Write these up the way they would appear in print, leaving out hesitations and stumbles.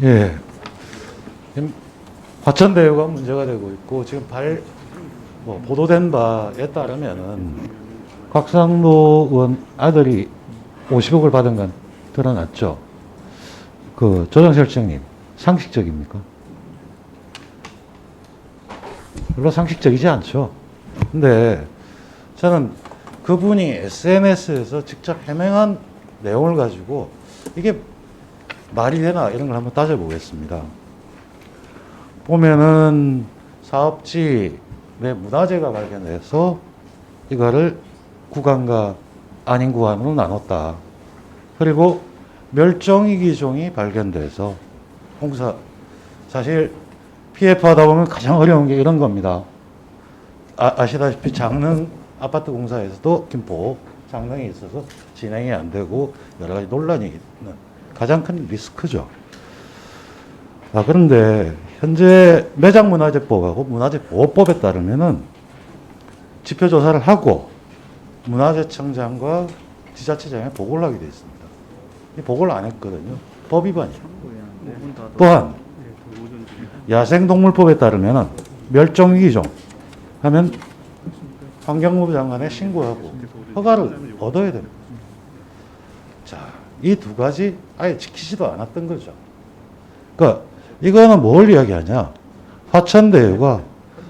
예. 지금 화천대유가 문제가 되고 있고, 지금 보도된 바에 따르면은, 곽상도 의원 아들이 50억을 받은 건 드러났죠. 조정철 시장님, 상식적입니까? 별로 상식적이지 않죠. 근데 저는 그분이 SNS에서 직접 해명한 내용을 가지고 이게 말이 되나 이런 걸 한번 따져보겠습니다. 보면은 사업지 내 문화재가 발견돼서 이거를 구간과 아닌 구간으로 나눴다. 그리고 멸종위기종이 발견돼서 사실 PF 하다 보면 가장 어려운 게 이런 겁니다. 아시다시피 장릉 아파트 공사에서도 김포 장릉이 있어서 진행이 안 되고 여러 가지 논란이 있는 가장 큰 리스크죠. 그런데 현재 매장문화재법하고 문화재보호법에 따르면은 지표조사를 하고 문화재청장과 지자체장에 보고를 하게 되어 있습니다. 이 보고를 안 했거든요. 법 위반이에요. 또한 야생동물법에 따르면 멸종위기종 하면 환경부 장관에 신고하고 허가를 얻어야 됩니다. 자, 이 두 가지 아예 지키지도 않았던 거죠. 그러니까 이거는 뭘 이야기하냐? 화천대유가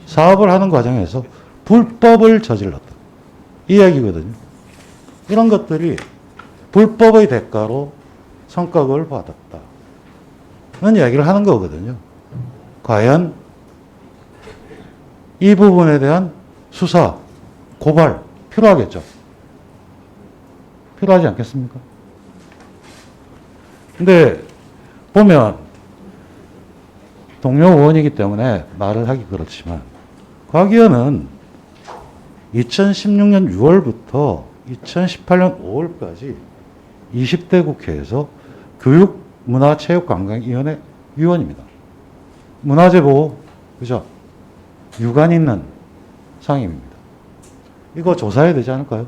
사업을 하는 과정에서 불법을 저질렀다. 이 이야기거든요. 이런 것들이 불법의 대가로 성과급을 받았다. 는 이야기를 하는 거거든요. 과연 이 부분에 대한 수사, 고발 필요하겠죠. 필요하지 않겠습니까? 근데 보면 동료 의원이기 때문에 말을 하기 그렇지만 곽 의원은 2016년 6월부터 2018년 5월까지 20대 국회에서 교육문화체육관광위원회 위원입니다. 문화재보호, 그죠? 유관 있는 상임입니다. 이거 조사해야 되지 않을까요?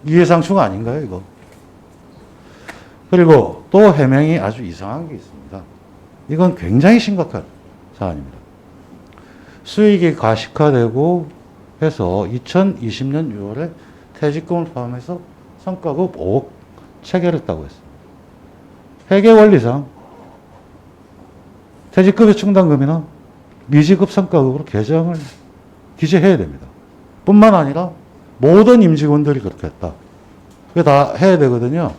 이해상충 아닌가요, 이거? 그리고 또 해명이 아주 이상한 게 있습니다. 이건 굉장히 심각한 사안입니다. 수익이 가식화되고 해서 2020년 6월에 퇴직금을 포함해서 성과급 5억 체결했다고 했습니다. 회계 원리상 퇴직급여 충당금이나 미지급 성과급으로 계정을 기재해야 됩니다. 뿐만 아니라 모든 임직원들이 그렇게 했다. 그게 다 해야 되거든요.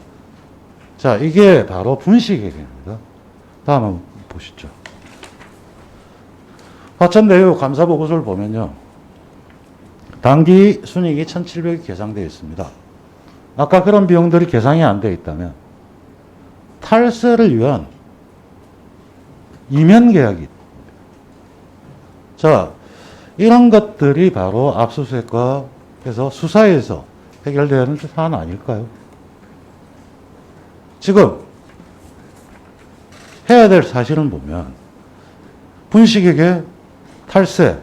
자, 이게 바로 분식회계입니다. 다음 한번 보시죠. 화천대유 감사보고서를 보면요. 당기 순이익이 1,700이 계상되어 있습니다. 아까 그런 비용들이 계상이 안 되어 있다면 탈세를 위한 이면 계약이. 자, 이런 것들이 바로 압수수색과 해서 수사에서 해결되어야 하는 사안 아닐까요? 지금 해야 될 사실은 보면 분식회계 탈세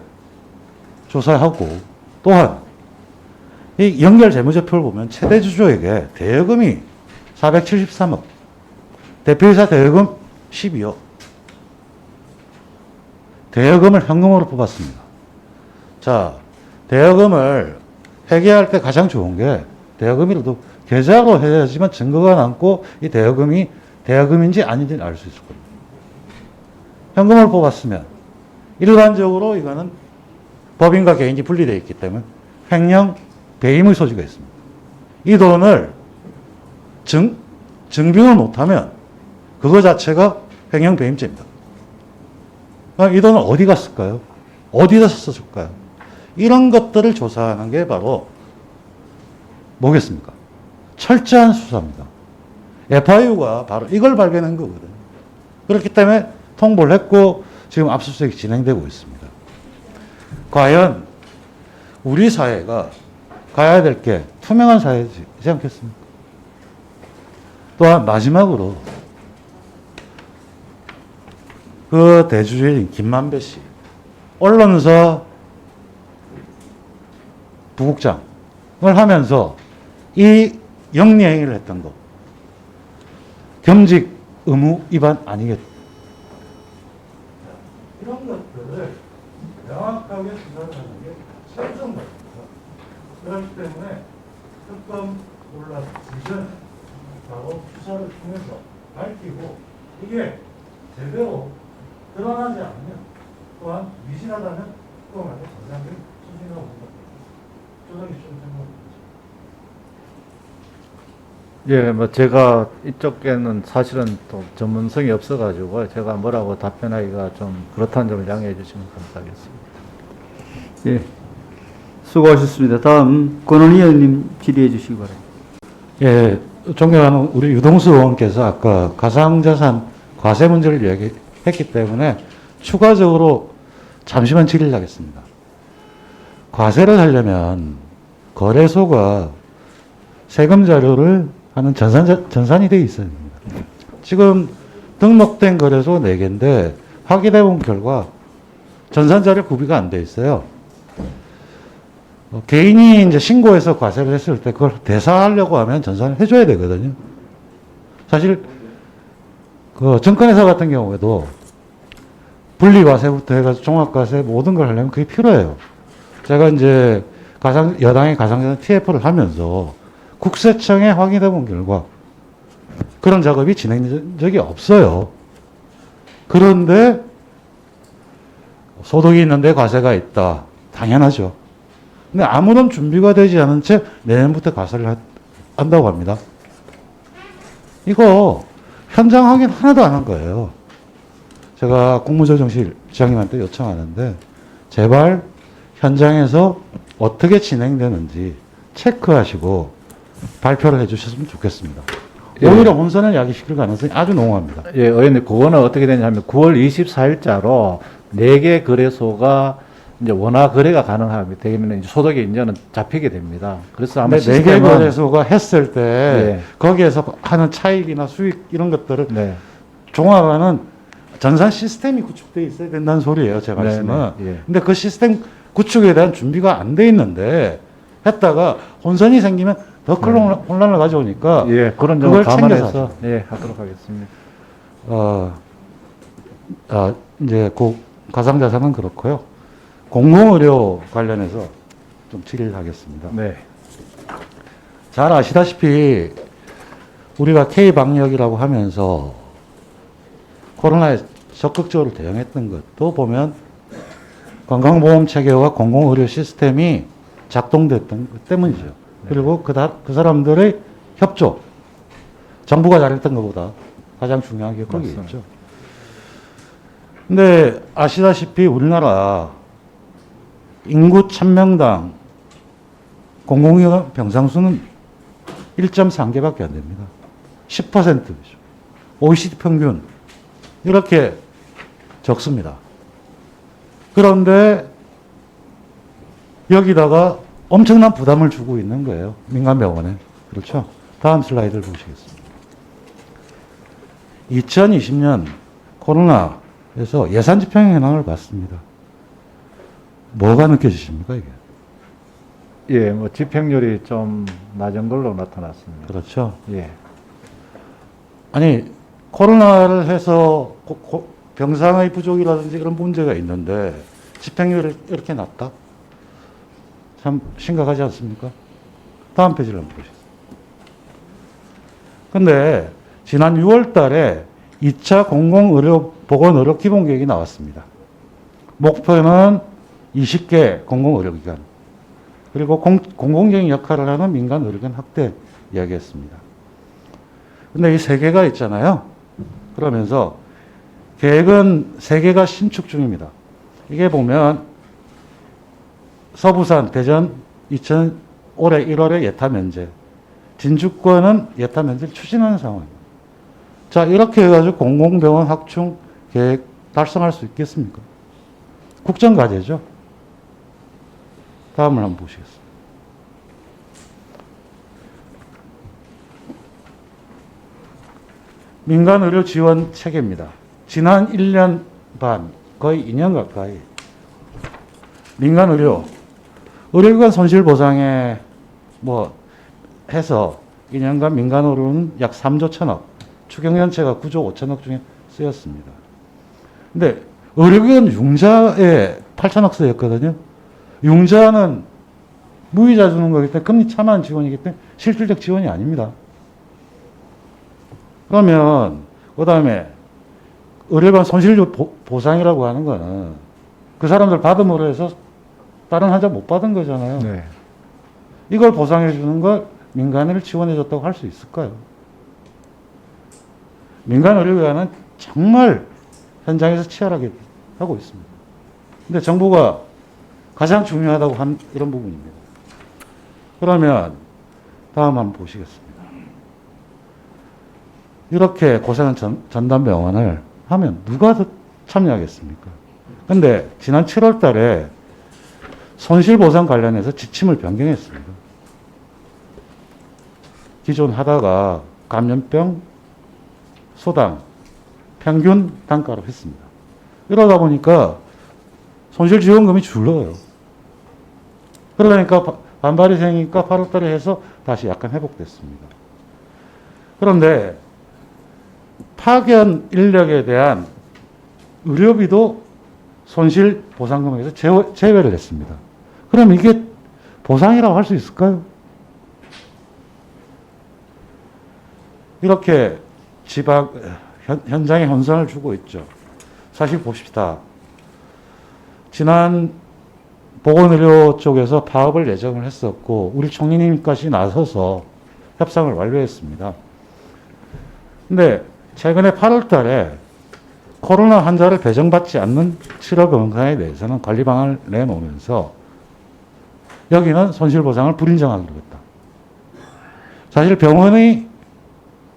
조사하고 또한 이 연결 재무제표를 보면 최대 주주에게 대여금이 473억, 대표이사 대여금 12억. 대여금을 현금으로 뽑았습니다. 자, 대여금을 회계할 때 가장 좋은 게 대여금이라도 계좌로 해야지만 증거가 남고 이 대여금이 대여금인지 아닌지는 알 수 있을 겁니다. 현금을 뽑았으면 일반적으로 이거는 법인과 개인이 분리되어 있기 때문에 횡령 배임의 소지가 있습니다. 이 돈을 증빙을 못하면 그거 자체가 횡령 배임죄입니다. 이 돈은 어디 갔을까요? 어디다 썼을까요? 이런 것들을 조사하는 게 바로 뭐겠습니까? 철저한 수사입니다. FIU가 바로 이걸 발견한 거거든요. 그렇기 때문에 통보를 했고 지금 압수수색이 진행되고 있습니다. 과연 우리 사회가 가야 될 게 투명한 사회이지 않겠습니까? 또한 마지막으로 그 대주주인 김만배 씨, 언론사 부국장을 하면서 이 영리행위를 했던 거, 겸직의 의무 위반 아니겠. 이런 것들을 명확하게 수사를 하는 게 최우선입니다. 그렇기 때문에 특검 논란 지전 바로 수사를 통해서 밝히고 이게 제대로 드러나지 않으면 또한 미진하다면 특검하고 정상적인 수준이라고 생각합니다. 조정이 좀 생각합니다. 예, 뭐 제가 이쪽에는 사실은 또 전문성이 없어가지고 제가 뭐라고 답변하기가 좀 그렇다는 점을 양해해 주시면 감사하겠습니다. 예, 수고하셨습니다. 다음 권은희 의원님 질의해 주시기 바랍니다. 예, 존경하는 우리 유동수 의원께서 아까 가상자산 과세 문제를 이야기했기 때문에 추가적으로 잠시만 질의를 하겠습니다. 과세를 하려면 거래소가 세금 자료를 하는 전산이 되어 있어야 됩니다. 지금 등록된 거래소 4개인데 확인해 본 결과 전산 자료 구비가 안 돼 있어요. 개인이 이제 신고해서 과세를 했을 때 그걸 대사하려고 하면 전산을 해줘야 되거든요. 사실 그 증권회사 같은 경우에도 분리과세부터 해가지고 종합과세 모든 걸 하려면 그게 필요해요. 제가 이제 여당의 가상자산 TF를 하면서 국세청에 확인해 본 결과 그런 작업이 진행된 적이 없어요. 그런데 소득이 있는데 과세가 있다. 당연하죠. 근데 아무런 준비가 되지 않은 채 내년부터 과세를 한다고 합니다. 이거 현장 확인 하나도 안 한 거예요. 제가 국무조정실 지장님한테 요청하는데 제발 현장에서 어떻게 진행되는지 체크하시고 발표를 해주셨으면 좋겠습니다. 예. 오히려 혼선을 야기시킬 가능성이 아주 농후합니다. 예, 의원님, 그거는 어떻게 되냐면 9월 24일자로 4개 거래소가 이제 원화 거래가 가능하게 되면 이제 소득의 인정은 잡히게 됩니다. 그래서 아마 근데 4개 시스템은 거래소가 했을 때 네. 거기에서 하는 차익이나 수익 이런 것들을 네. 종합하는 전산 시스템이 구축되어 있어야 된다는 소리예요, 제 말씀은. 네, 네, 예. 근데 그 시스템 구축에 대한 준비가 안 돼 있는데 했다가 혼선이 생기면 더 큰 혼란을 가져오니까 예, 그런 점을 그걸 감안해서 챙겨서 예, 하도록 하겠습니다. 이제 가상자산은 그렇고요. 공공의료 관련해서 좀 질의를 하겠습니다. 네. 잘 아시다시피 우리가 K방역이라고 하면서 코로나에 적극적으로 대응했던 것도 보면 건강보험 체계와 공공의료 시스템이 작동됐던 것 때문이죠. 네. 그리고 그 사람들의 협조, 정부가 잘했던 것보다 가장 중요한 게 거기 있죠. 근데 아시다시피 우리나라 인구 1000명당 공공의료 병상수는 1.3개밖에 안 됩니다. 10%죠. OECD 평균 이렇게 적습니다. 그런데 여기다가 엄청난 부담을 주고 있는 거예요. 민간병원에. 그렇죠? 다음 슬라이드를 보시겠습니다. 2020년 코로나에서 예산 집행 현황을 봤습니다. 뭐가 느껴지십니까, 이게? 예, 뭐 집행률이 좀 낮은 걸로 나타났습니다. 그렇죠. 예. 아니, 코로나를 해서 병상의 부족이라든지 그런 문제가 있는데 집행률이 이렇게 낮다? 참 심각하지 않습니까? 다음 페이지를 한번 보시겠습니다. 근데 지난 6월 달에 2차 공공의료 보건의료 기본계획이 나왔습니다. 목표는 20개 공공의료기관 그리고 공공적인 역할을 하는 민간의료기관 확대 이야기했습니다. 근데 이 3개가 있잖아요. 그러면서 계획은 3개가 신축 중입니다. 이게 보면 서부산, 대전, 올해 1월에 예타 면제, 진주권은 예타 면제를 추진하는 상황입니다. 자, 이렇게 해가지고 공공병원 확충 계획 달성할 수 있겠습니까? 국정과제죠. 다음을 한번 보시겠습니다. 민간의료 지원 체계입니다. 지난 1년 반, 거의 2년 가까이 민간의료, 의료기관 손실보상에 해서 2년간 민간의료는 약 3조 1천억, 추경연체가 9조 5천억 중에 쓰였습니다. 근데 의료기관 융자에 8천억 쓰였거든요. 융자는 무이자 주는 거기 때문에 금리 차만 지원이기 때문에 실질적 지원이 아닙니다. 그러면 그 다음에 의료기관 손실 보상이라고 하는 거는 그 사람들 받음으로 해서 다른 환자 못 받은 거잖아요. 네. 이걸 보상해 주는 걸 민간을 지원해 줬다고 할 수 있을까요? 민간 의료기관은 정말 현장에서 치열하게 하고 있습니다. 근데 정부가 가장 중요하다고 한 이런 부분입니다. 그러면 다음 한번 보시겠습니다. 이렇게 고생한 전담병원을 하면 누가 더 참여하겠습니까? 근데 지난 7월 달에 손실보상 관련해서 지침을 변경했습니다. 기존 하다가 감염병 소당 평균 단가로 했습니다. 이러다 보니까 손실지원금이 줄어요. 그러니까 반발이 생기니까 8월 달에 해서 다시 약간 회복됐습니다. 그런데 파견 인력에 대한 의료비도 손실보상금액에서 제외를 했습니다. 그럼 이게 보상이라고 할 수 있을까요? 이렇게 현장에 혼선을 주고 있죠. 사실 봅시다. 지난 보건의료 쪽에서 파업을 예정을 했었고 우리 총리님까지 나서서 협상을 완료했습니다. 근데 최근에 8월 달에 코로나 환자를 배정받지 않는 치료병상에 대해서는 관리 방안을 내놓으면서 여기는 손실보상을 불인정하기로 했다. 사실 병원이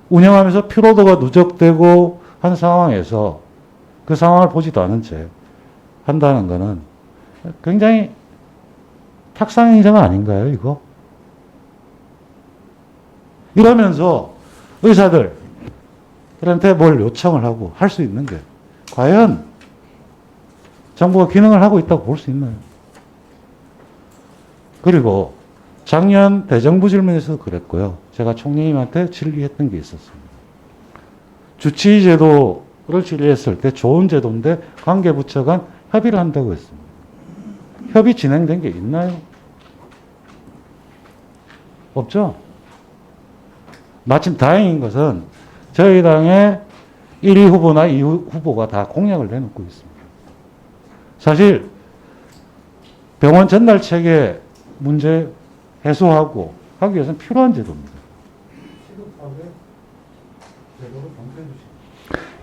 운영하면서 피로도가 누적되고 한 상황에서 그 상황을 보지도 않은 채 한다는 것은 굉장히 탁상행정 아닌가요, 이거? 이러면서 의사들한테 뭘 요청을 하고 할 수 있는 게 과연 정부가 기능을 하고 있다고 볼 수 있나요? 그리고 작년 대정부 질문에서도 그랬고요. 제가 총리님한테 질의했던 게 있었습니다. 주치의 제도를 질의했을 때 좋은 제도인데 관계부처 간 협의를 한다고 했습니다. 협의 진행된 게 있나요? 없죠? 마침 다행인 것은 저희 당의 1위 후보나 2위 후보가 다 공약을 내놓고 있습니다. 사실 병원 전달 체계 문제 해소하고 하기 위해서는 필요한 제도입니다.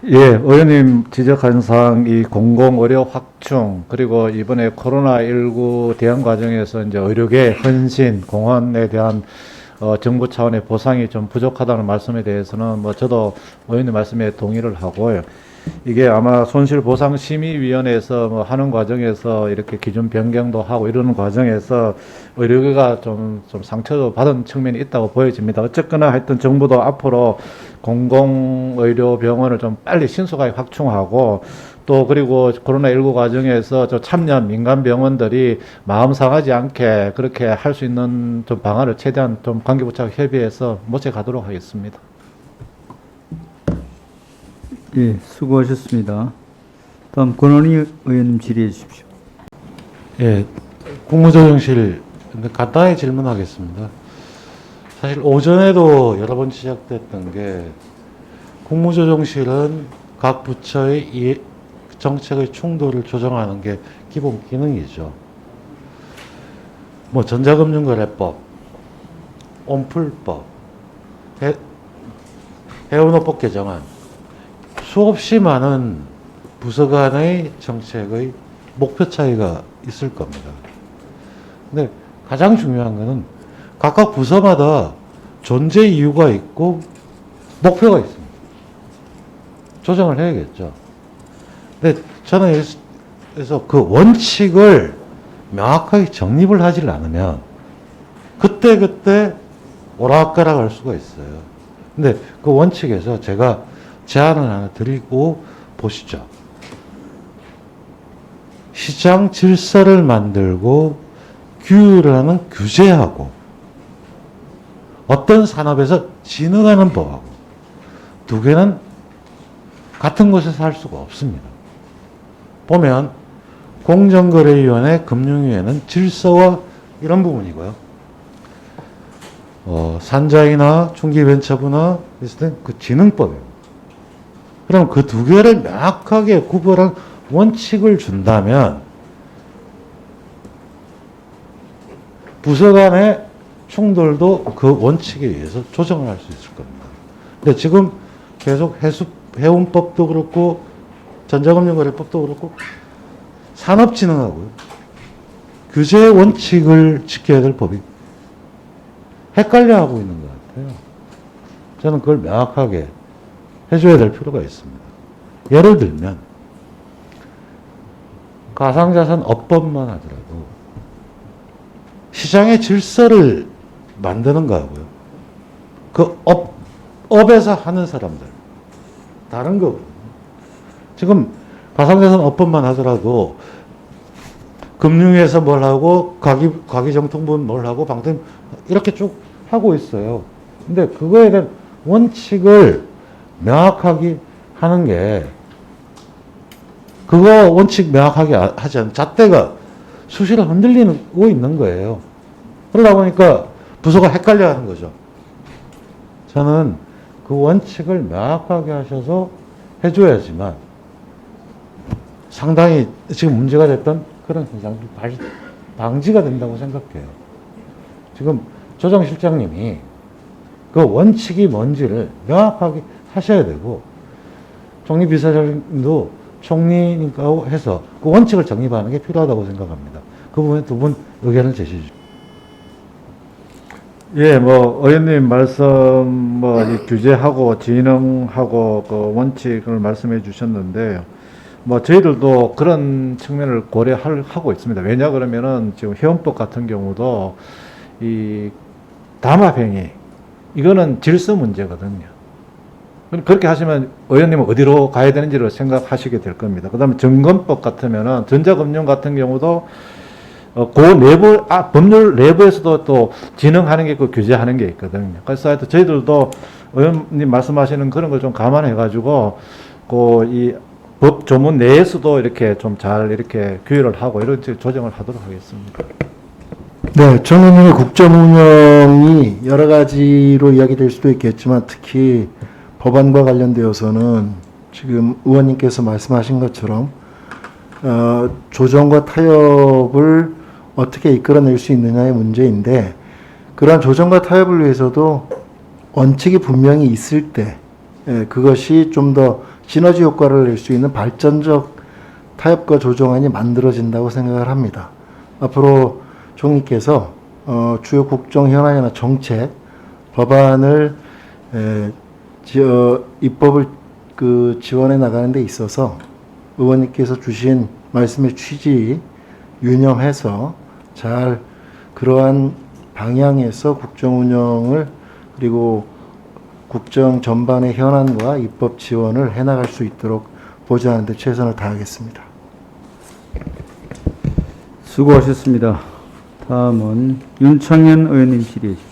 예, 의원님 지적한 사항, 이 공공의료 확충, 그리고 이번에 코로나19 대응 과정에서 이제 의료계 헌신, 공헌에 대한 정부 차원의 보상이 좀 부족하다는 말씀에 대해서는 뭐 저도 의원님 말씀에 동의를 하고요. 이게 아마 손실보상심의위원회에서 뭐 하는 과정에서 이렇게 기준 변경도 하고 이러는 과정에서 의료계가 좀 상처도 받은 측면이 있다고 보여집니다. 어쨌거나 하여튼 정부도 앞으로 공공의료병원을 좀 빨리 신속하게 확충하고 또 그리고 코로나19 과정에서 저 참여한 민간병원들이 마음 상하지 않게 그렇게 할 수 있는 좀 방안을 최대한 좀 관계부처와 협의해서 모색하도록 하겠습니다. 예, 수고하셨습니다. 다음 권원희 의원님 질의해 주십시오. 예, 국무조정실 간단히 질문하겠습니다. 사실 오전에도 여러 번 지적됐던 게 국무조정실은 각 부처의 정책의 충돌을 조정하는 게 기본 기능이죠. 뭐 전자금융거래법, 온풀법, 해운업법 개정안, 수없이 많은 부서 간의 정책의 목표 차이가 있을 겁니다. 근데 가장 중요한 것은 각각 부서마다 존재 이유가 있고 목표가 있습니다. 조정을 해야겠죠. 근데 저는 그래서 그 원칙을 명확하게 정립을 하지 않으면 그때그때 오락가락 할 수가 있어요. 근데 그 원칙에서 제가 제안을 하나 드리고 보시죠. 시장 질서를 만들고 규율을 하는 규제하고 어떤 산업에서 진흥하는 법하고 두 개는 같은 곳에서 할 수가 없습니다. 보면 공정거래위원회, 금융위원회는 질서와 이런 부분이고요. 산자이나 중기벤처부나 있을 때 그 진흥법이에요. 그럼 그 두 개를 명확하게 구별한 원칙을 준다면 부서 간의 충돌도 그 원칙에 의해서 조정을 할 수 있을 겁니다. 근데 지금 계속 해운법도 그렇고 전자금융거래법도 그렇고 산업진흥하고요. 규제 원칙을 지켜야 될 법이 헷갈려하고 있는 것 같아요. 저는 그걸 명확하게 해줘야 될 필요가 있습니다. 예를 들면 가상자산 업법만 하더라도 시장의 질서를 만드는 거하고요. 그 업에서 하는 사람들 다른 거거든요. 지금 가상자산 업법만 하더라도 금융위에서 뭘 하고 과기정통부는 뭘 하고 방통 이렇게 쭉 하고 있어요. 근데 그거에 대한 원칙을 명확하게 하는 게 그거 원칙 명확하게 하지 않은 잣대가 수시로 흔들리고 있는 거예요. 그러다 보니까 부서가 헷갈려 하는 거죠. 저는 그 원칙을 명확하게 하셔서 해줘야지만 상당히 지금 문제가 됐던 그런 현상이 방지가 된다고 생각해요. 지금 조정실장님이 그 원칙이 뭔지를 명확하게 하셔야 되고 총리 비서실장님도 총리님과 해서 그 원칙을 정립하는 게 필요하다고 생각합니다. 그 부분에 두 분 의견을 제시해 주십시오. 예, 의원님 말씀, 이 규제하고 진흥하고 그 원칙을 말씀해 주셨는데, 저희들도 그런 측면을 고려하고 있습니다. 왜냐 그러면은 지금 회원법 같은 경우도 이 담합행위, 이거는 질서 문제거든요. 그렇게 하시면 의원님은 어디로 가야 되는지를 생각하시게 될 겁니다. 그 다음에 정건법 같으면은 전자금융 같은 경우도 그 내부, 법률 내부에서도 또 진흥하는 게 있고 규제하는 게 있거든요. 그래서 하여튼 저희들도 의원님 말씀하시는 그런 걸 좀 감안해가지고 이 법 조문 내에서도 이렇게 좀 잘 이렇게 규율을 하고 이런 조정을 하도록 하겠습니다. 네, 저는 이 국정 운영이 여러 가지로 이야기될 수도 있겠지만 특히 법안과 관련되어서는 지금 의원님께서 말씀하신 것처럼 조정과 타협을 어떻게 이끌어낼 수 있느냐의 문제인데 그러한 조정과 타협을 위해서도 원칙이 분명히 있을 때 그것이 좀 더 시너지 효과를 낼 수 있는 발전적 타협과 조정안이 만들어진다고 생각을 합니다. 앞으로 총리께서 주요 국정 현안이나 정책 법안을 입법을 지원해 나가는 데 있어서 의원님께서 주신 말씀의 취지 유념해서 잘 그러한 방향에서 국정 운영을 그리고 국정 전반의 현안과 입법 지원을 해나갈 수 있도록 보좌하는 데 최선을 다하겠습니다. 수고하셨습니다. 다음은 윤창현 의원님 질의해 주십시오.